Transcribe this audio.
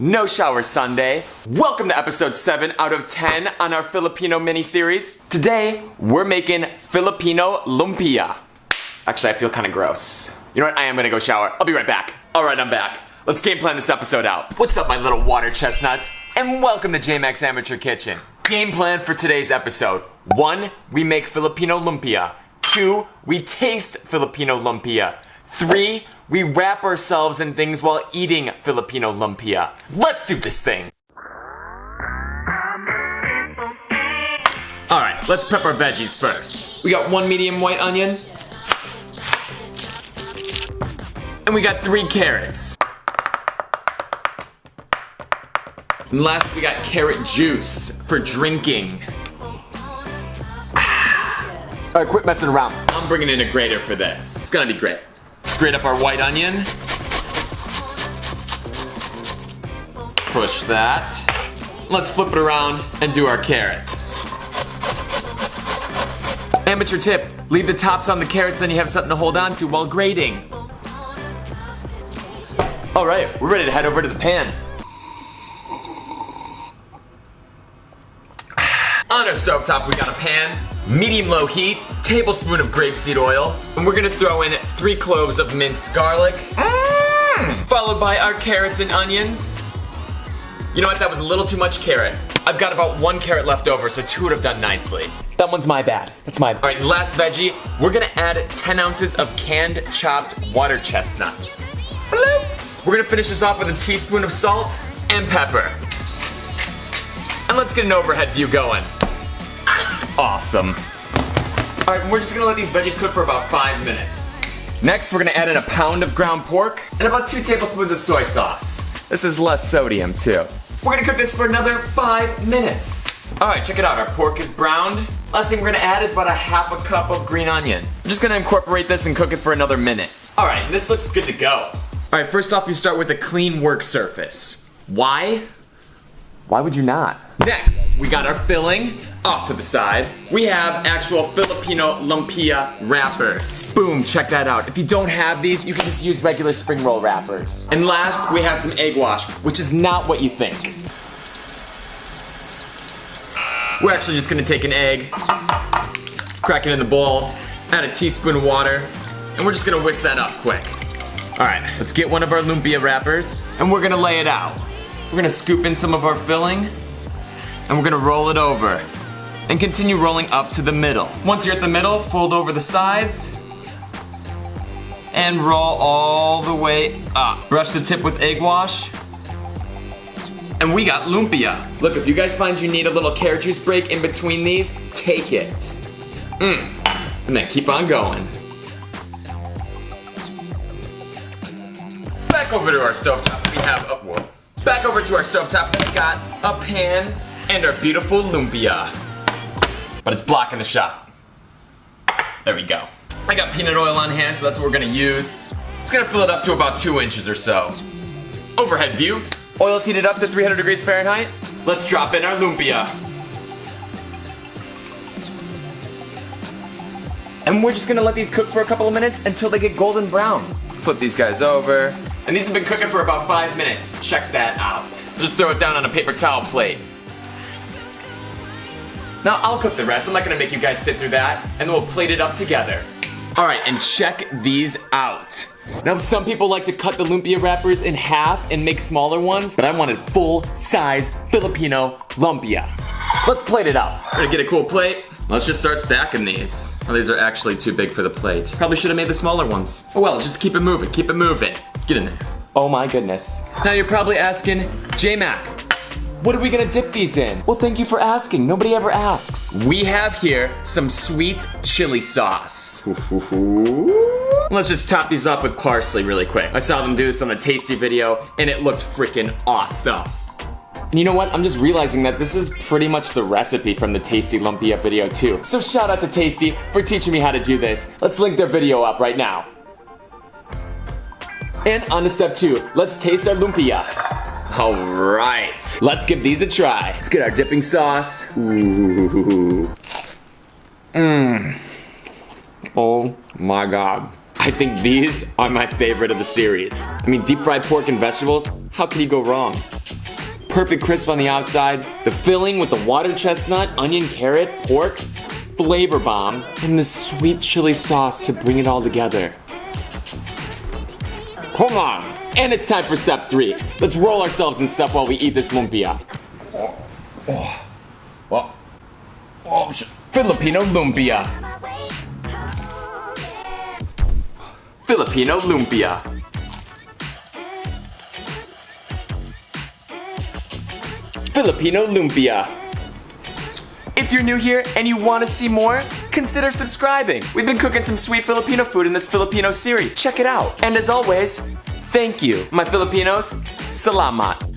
no shower Sunday. Welcome to episode 7 out of 10 on our Filipino mini-series. Today, we're making Filipino Lumpia. Actually, I feel kind of gross. You know what? I am gonna go shower. I'll be right back. Alright, I'm back. Let's game plan this episode out. What's up, my little water chestnuts? And welcome to JMax Amateur Kitchen. Game plan for today's episode. 1, we make Filipino Lumpia. 2, we taste Filipino Lumpia. 3, we wrap ourselves in things while eating Filipino Lumpia. Let's do this thing. Alright, let's prep our veggies first. We got 1 medium white onion. And we got 3 carrots. And last, we got carrot juice for drinking. Alright, quit messing around. I'm bringing in a grater for this. It's gonna be great. Let's grate up our white onion. Push that. Let's flip it around and do our carrots. Amateur tip, leave the tops on the carrots, then you have something to hold on to while grating. Alright, we're ready to head over to the pan. On our stovetop, we got a pan, medium-low heat, tablespoon of grapeseed oil, and we're gonna throw in 3 cloves of minced garlic, followed by our carrots and onions. You know what, that was a little too much carrot. I've got about 1 carrot left over, so 2 would have done nicely. That one's my bad. That's my bad. All right, last veggie, we're gonna add 10 ounces of canned chopped water chestnuts. Hello. We're gonna finish this off with a teaspoon of salt and pepper. And let's get an overhead view going. Awesome. Alright, we're just gonna let these veggies cook for about 5 minutes. Next, we're gonna add in a pound of ground pork and about 2 tablespoons of soy sauce. This is less sodium, too. We're gonna cook this for another 5 minutes. Alright, check it out. Our pork is browned. Last thing we're gonna add is about a half a cup of green onion. I'm just gonna incorporate this and cook it for another minute. Alright, this looks good to go. Alright, first off, you start with a clean work surface. Why? Why would you not? Next, we got our filling off to the side. We have actual Filipino Lumpia wrappers. Boom, check that out. If you don't have these, you can just use regular spring roll wrappers. And last, we have some egg wash, which is not what you think. We're actually just gonna take an egg, crack it in the bowl, add a teaspoon of water, and we're just gonna whisk that up quick. All right, let's get one of our Lumpia wrappers, and we're gonna lay it out. We're gonna scoop in some of our filling, and we're gonna roll it over and continue rolling up to the middle. Once you're at the middle, fold over the sides and roll all the way up. Brush the tip with egg wash, and we got lumpia. Look, if you guys find you need a little carrot juice break in between these, take it. And then keep on going. Back over to our stovetop, we have Back over to our stovetop, we got a pan and our beautiful lumpia. But it's blocking the shot. There we go. I got peanut oil on hand, so that's what we're gonna use. It's gonna fill it up to about 2 inches or so. Overhead view. Oil's heated up to 300 degrees Fahrenheit. Let's drop in our lumpia. And we're just gonna let these cook for a couple of minutes until they get golden brown. Flip these guys over. And these have been cooking for about 5 minutes. Check that out. Just throw it down on a paper towel plate. Now I'll cook the rest. I'm not gonna make you guys sit through that. And then we'll plate it up together. Alright, and check these out. Now some people like to cut the lumpia wrappers in half and make smaller ones, but I wanted full-size Filipino lumpia. Let's plate it up. We're gonna get a cool plate. Let's just start stacking these. Oh, these are actually too big for the plate. Probably should have made the smaller ones. Oh well, just keep it moving, keep it moving. Get in there. Oh my goodness. Now you're probably asking, J-Mac, what are we gonna dip these in? Well, thank you for asking. Nobody ever asks. We have here some sweet chili sauce. Let's just top these off with parsley really quick. I saw them do this on the Tasty video, and it looked freaking awesome. And you know what? I'm just realizing that this is pretty much the recipe from the Tasty Lumpia video too. So shout out to Tasty for teaching me how to do this. Let's link their video up right now. And on to step 2. Let's taste our lumpia. All right, let's give these a try. Let's get our dipping sauce. Ooh. Oh my God. I think these are my favorite of the series. I mean, deep fried pork and vegetables, how can you go wrong? Perfect crisp on the outside, the filling with the water chestnut, onion, carrot, pork, flavor bomb, and the sweet chili sauce to bring it all together. Hold on! And it's time for step 3. Let's roll ourselves in stuff while we eat this lumpia. Filipino lumpia. Filipino lumpia. Filipino lumpia. If you're new here and you want to see more, consider subscribing. We've been cooking some sweet Filipino food in this Filipino series. Check it out. And as always, thank you, my Filipinos. Salamat.